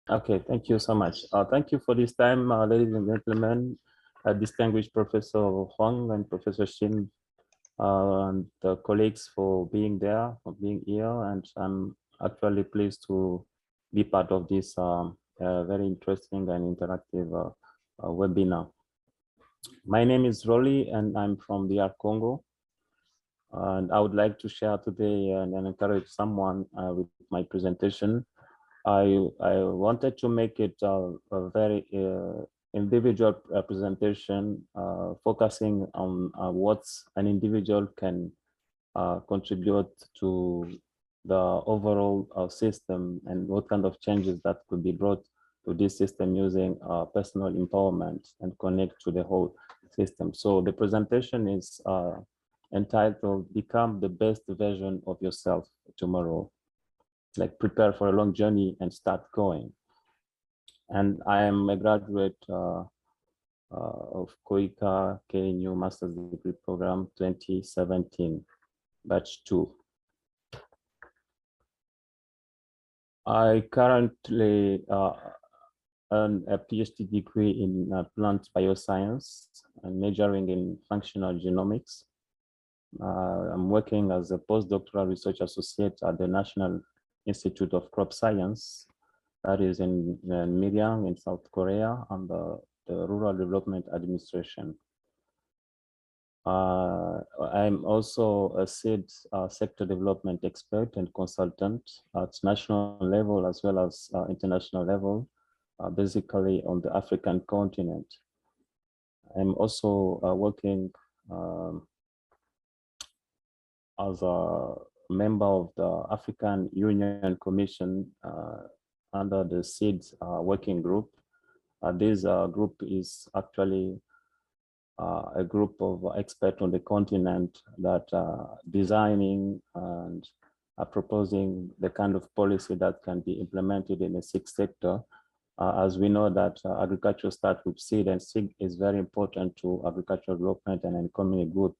Okay, thank you so much. Thank you for this time, ladies and gentlemen, distinguished Professor Huang and Professor Shin, and the colleagues for being there, for being here. And I'm actually pleased to be part of this very interesting and interactive webinar. My name is Rolly, and I'm from DR Congo. And I would like to share today and encourage someone with my presentation. I wanted to make it a very individual presentation, focusing on what an individual can contribute to the overall system and what kind of changes that could be brought to this system using personal empowerment and connect to the whole system. So the presentation is entitled "Become the Best Version of Yourself Tomorrow." Like prepare for a long journey and start going. And I am a graduate of KOICA-KNU Master's Degree Program 2017, batch 2. I currently earn a PhD degree in plant bioscience and majoring in functional genomics. I'm working as a postdoctoral research associate at the National Institute of Crop Science, that is in Miryang in South Korea, under the Rural Development Administration. I'm also a seed sector development expert and consultant at national level as well as international level, basically on the African continent. I'm also working as a member of the African Union Commission under the SEED working group. This group is actually a group of experts on the continent that are designing and are proposing the kind of policy that can be implemented in the seed sector. As we know that agriculture starts with seed, and seed is very important to agricultural development and economic growth.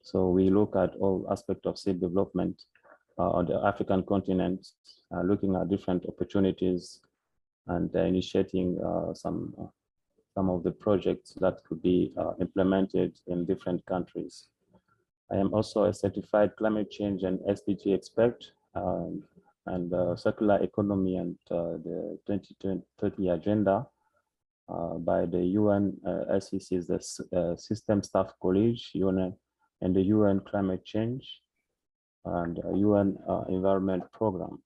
So we look at all aspects of seed development on the African continent, looking at different opportunities and initiating some of the projects that could be implemented in different countries. I am also a certified climate change and SDG expert and circular economy and the 2030 agenda by the UN SEC, the System Staff College, UN, and the UN Climate Change and UN Environment Program.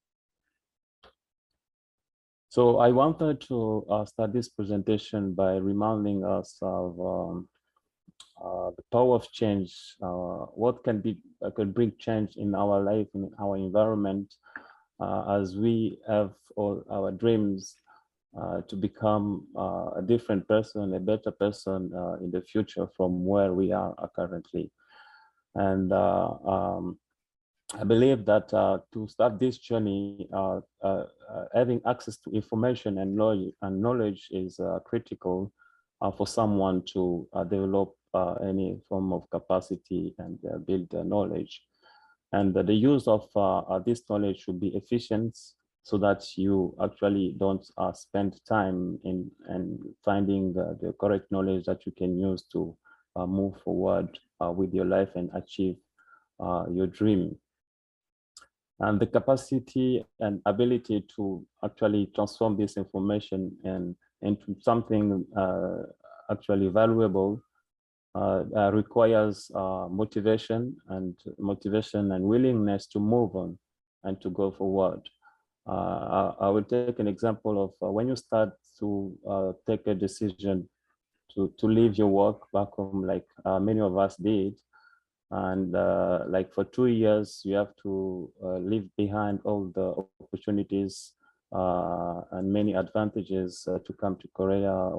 So I wanted to start this presentation by reminding us of the power of change. What can bring change in our life, in our environment, as we have all our dreams to become a different person, a better person in the future from where we are currently. And I believe that to start this journey, having access to information and knowledge is critical for someone to develop any form of capacity and build knowledge. And the use of this knowledge should be efficient so that you actually don't spend time in finding the correct knowledge that you can use to move forward with your life and achieve your dream. And the capacity and ability to actually transform this information into something actually valuable requires motivation and willingness to move on and to go forward. I will take an example of when you start to take a decision to leave your work back home, like many of us did. And like for 2 years, you have to leave behind all the opportunities and many advantages to come to Korea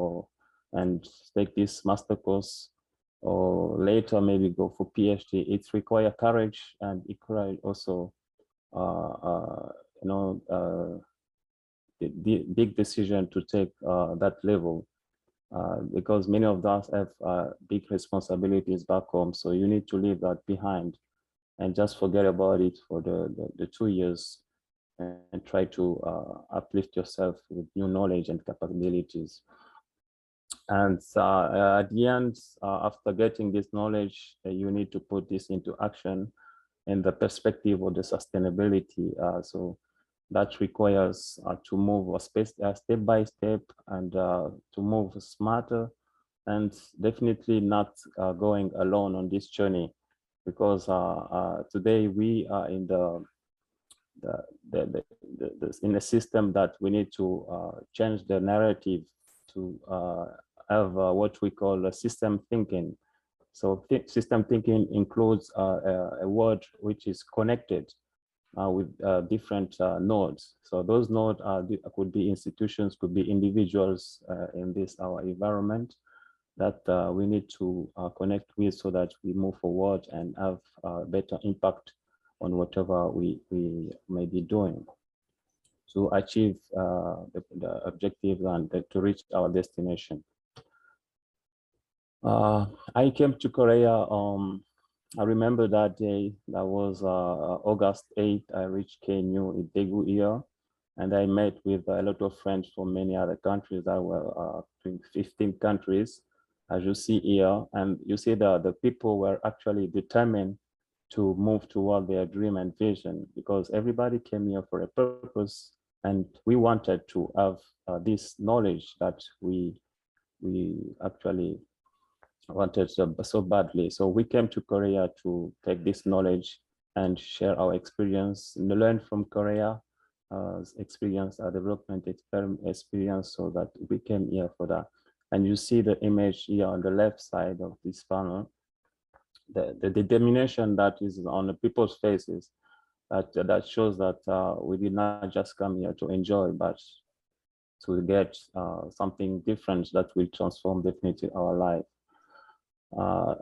and take this master course, or later maybe go for PhD. It requires courage, and it requires also, the big decision to take that level. Because many of us have big responsibilities back home. So you need to leave that behind and just forget about it for the 2 years and try to uplift yourself with new knowledge and capabilities. And at the end, after getting this knowledge, you need to put this into action in the perspective of the sustainability. So that requires to move step by step and to move smarter, and definitely not going alone on this journey, because today we are in in a system that we need to change the narrative to have what we call a system thinking. So system thinking includes a word which is connected with different nodes. So those nodes could be institutions, could be individuals in this our environment that we need to connect with, so that we move forward and have better impact on whatever we may be doing to achieve the objective and to reach our destination. I came to Korea. I remember that day. That was August 8th. I reached KNU in Daegu area, and I met with a lot of friends from many other countries. That were 15 countries, as you see here. And you see that the people were actually determined to move toward their dream and vision, because everybody came here for a purpose, and we wanted to have this knowledge that we actually wanted so badly. So we came to Korea to take this knowledge and share our experience, learn from Korea, experience, our development experience, so that we came here for that. And you see the image here on the left side of this panel, the determination that is on the people's faces, that shows that we did not just come here to enjoy, but to get something different that will transform definitely our life.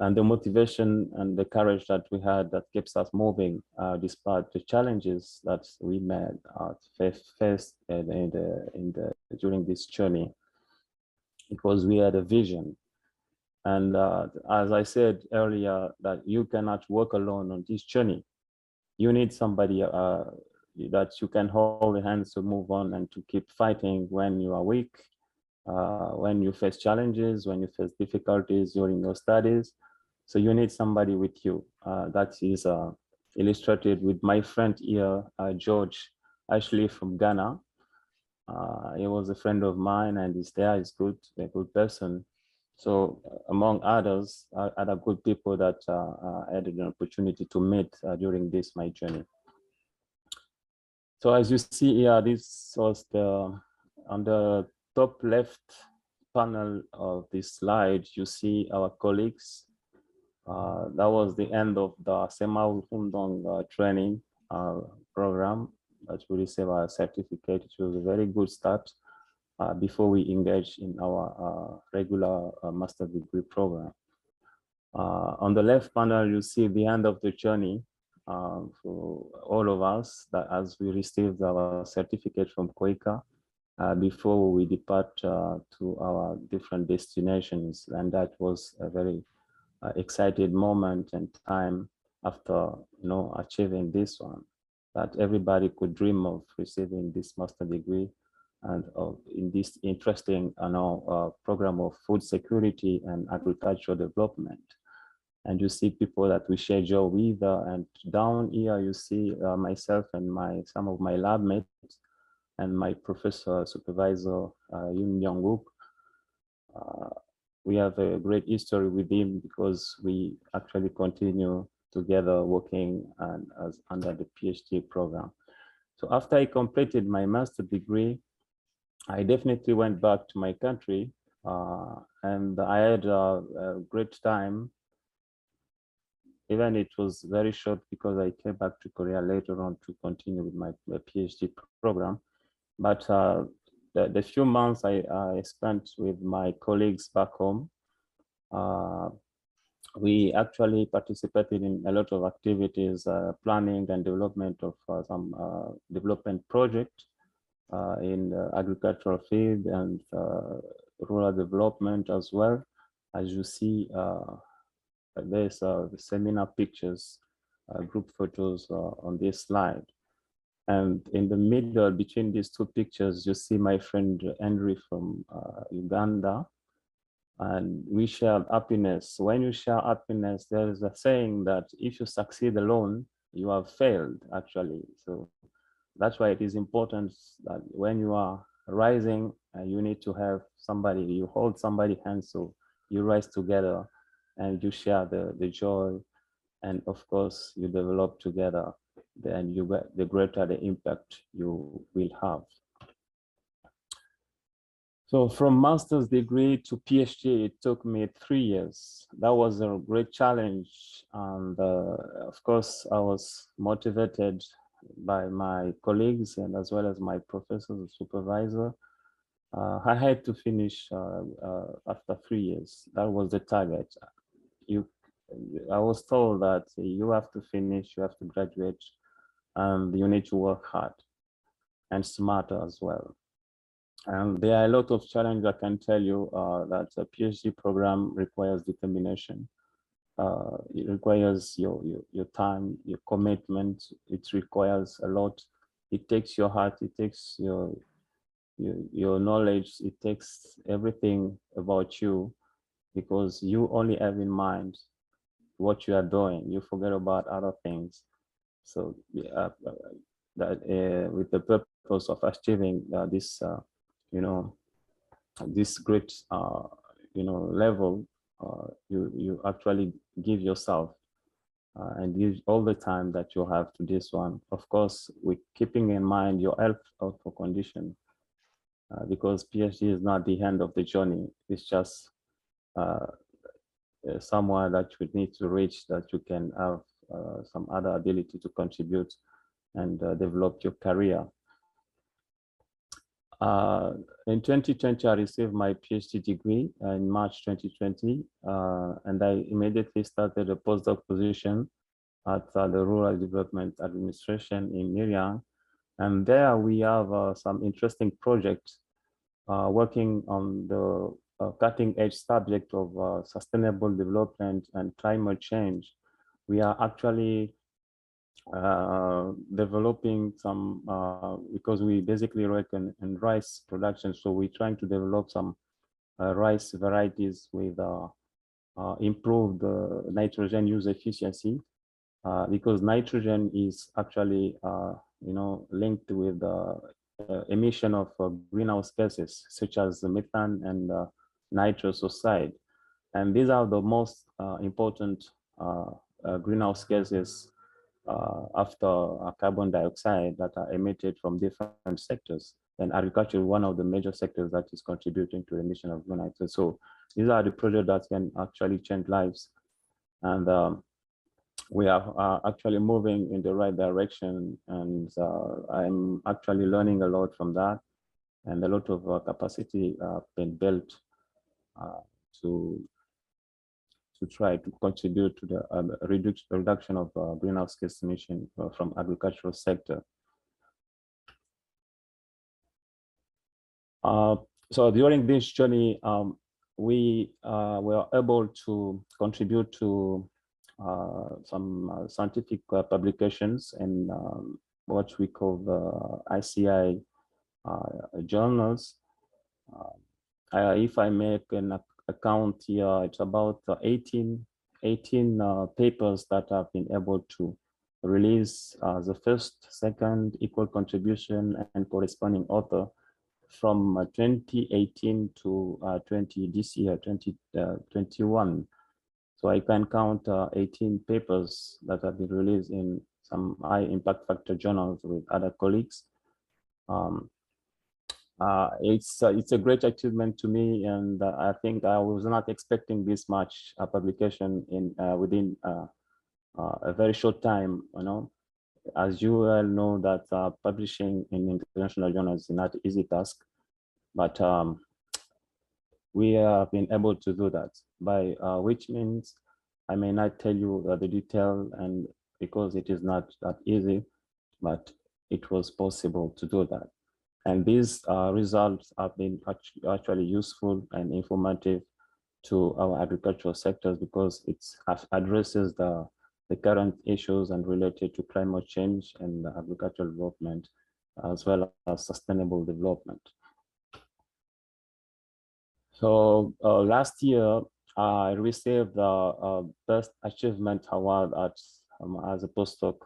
And the motivation and the courage that we had that keeps us moving despite the challenges that we met faced during this journey, because we had a vision. And as I said earlier, that you cannot walk alone on this journey. You need somebody that you can hold the hands to move on and to keep fighting when you are weak, when you face challenges, when you face difficulties during your studies. So you need somebody with you. That is illustrated with my friend here, George, actually from Ghana. He was a friend of mine, and he's there, he's good, a good person. So among others, other good people that I had an opportunity to meet during this, my journey. So as you see here, this was on the top left panel of this slide, you see our colleagues. That was the end of the Sema Hundong training program that we received our certificate. It was a very good start before we engage in our regular master degree program. On the left panel, you see the end of the journey for all of us, that as we received our certificate from KOICA before we depart to our different destinations. And that was a very excited moment and time after achieving this one, that everybody could dream of receiving this master degree and in this interesting program of food security and agricultural development. And you see people that we share joy with, and down here you see myself and some of my lab mates and my professor supervisor Yoon Myung-wook. We have a great history with him because we actually continue together working under the PhD program. So after I completed my master degree, I definitely went back to my country, and I had a great time. Even it was very short because I came back to Korea later on to continue with my PhD program. But the few months I spent with my colleagues back home, we actually participated in a lot of activities, planning and development of some development project in the agricultural field and rural development as well. As you see, there's the seminar pictures, group photos on this slide. And in the middle between these two pictures, you see my friend Henry from Uganda. And we share happiness. When you share happiness, there is a saying that if you succeed alone, you have failed, actually. So that's why it is important that when you are rising, you need to have somebody, you hold somebody's hand, so you rise together and you share the joy. And of course, you develop together, then you get the greater the impact you will have. So from master's degree to PhD, it took me 3 years. That was a great challenge. And of course, I was motivated by my colleagues and as well as my professors and supervisor. I had to finish after 3 years. That was the target. I was told that you have to finish, you have to graduate, and you need to work hard and smarter as well. And there are a lot of challenges. I can tell you that a PhD program requires determination. It requires your time, your commitment. It requires a lot. It takes your heart. It takes your knowledge. It takes everything about you, because you only have in mind what you are doing. You forget about other things. So that with the purpose of achieving this, this great, level, you actually give yourself and use all the time that you have to this one. Of course, with keeping in mind your health condition, because PhD is not the end of the journey. It's just somewhere that you need to reach, that you can have some other ability to contribute and develop your career. In 2020, I received my PhD degree in March 2020, and I immediately started a postdoc position at the Rural Development Administration in Miriam. And there we have some interesting projects working on the cutting edge subject of sustainable development and climate change. We are actually developing some, because we basically work in rice production. So we're trying to develop some rice varieties with improved nitrogen use efficiency, because nitrogen is actually, linked with the emission of greenhouse gases, such as methane and nitrous oxide. And these are the most important greenhouse gases after carbon dioxide that are emitted from different sectors. And agriculture is one of the major sectors that is contributing to the emission of greenhouse. So these are the projects that can actually change lives. And we are actually moving in the right direction. And I'm actually learning a lot from that. And a lot of capacity been built to try to contribute to the reduction of greenhouse gas emission from agricultural sector. So during this journey, we were able to contribute to some scientific publications in what we call the ICI journals. If I make an account here, it's about 18 papers that have been able to release the first, second, equal contribution and corresponding author from 2018 to this year, 2021. So I can count 18 papers that have been released in some high impact factor journals with other colleagues. It's a great achievement to me, and I think I was not expecting this much publication in within a very short time. As you well know, that publishing in international journals is not an easy task, but we have been able to do that. By which means I may not tell you the detail, and because it is not that easy, but it was possible to do that. And these results have been actually useful and informative to our agricultural sectors, because it addresses the the current issues and related to climate change and agricultural development, as well as sustainable development. So last year, I received the Best Achievement Award as a postdoc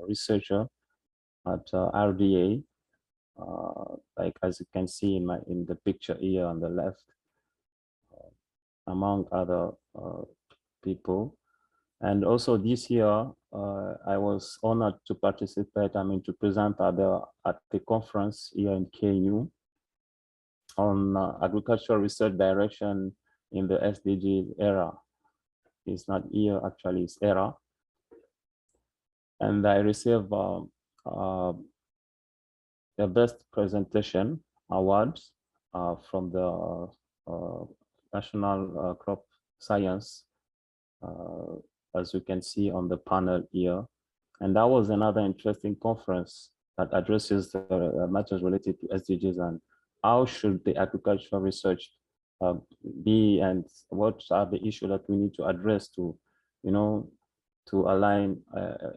researcher at RDA. Like as you can see in the picture here on the left, among other people. And also this year, I was honored to participate, to present at the conference here in KNU on agricultural research direction in the SDG era. It's not year, actually, it's era. And I received the Best Presentation Award from the National Crop Science, as you can see on the panel here. And that was another interesting conference that addresses matters related to SDGs and how should the agricultural research be, and what are the issues that we need to address to, to align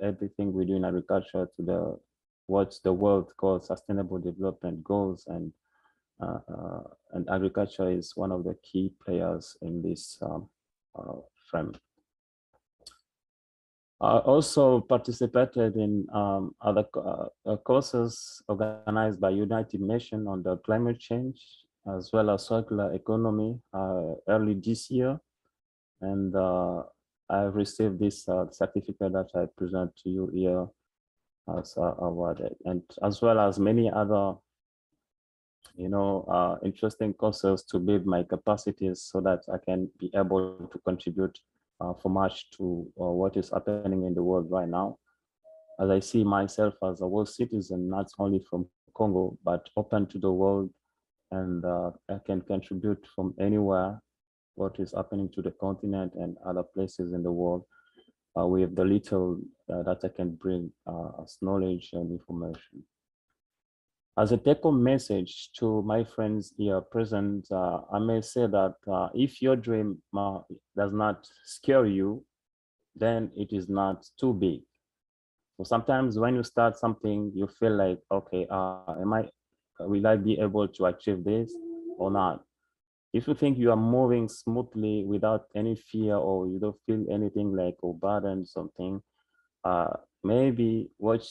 everything we do in agriculture to what the world calls sustainable development goals, and agriculture is one of the key players in this frame. I also participated in other courses organized by United Nations on the climate change, as well as circular economy early this year. And I received this certificate that I present to you here as awarded, and as well as many other, interesting courses to build my capacities so that I can be able to contribute for much to what is happening in the world right now. As I see myself as a world citizen, not only from Congo, but open to the world, and I can contribute from anywhere what is happening to the continent and other places in the world with the little that I can bring as knowledge and information. As a take-home message to my friends here present, I may say that if your dream does not scare you, then it is not too big. So sometimes when you start something, you feel like, okay, will I be able to achieve this or not? If you think you are moving smoothly without any fear, or you don't feel anything like a burden, something, maybe what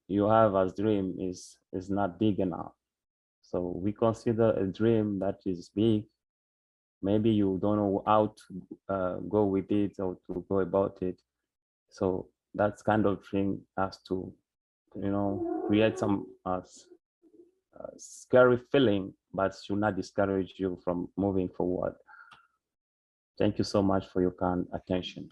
you have as dream is not big enough. So we consider a dream that is big. Maybe you don't know how to go with it or to go about it. So that kind of thing has to, create some scary feeling, but should not discourage you from moving forward. Thank you so much for your kind attention.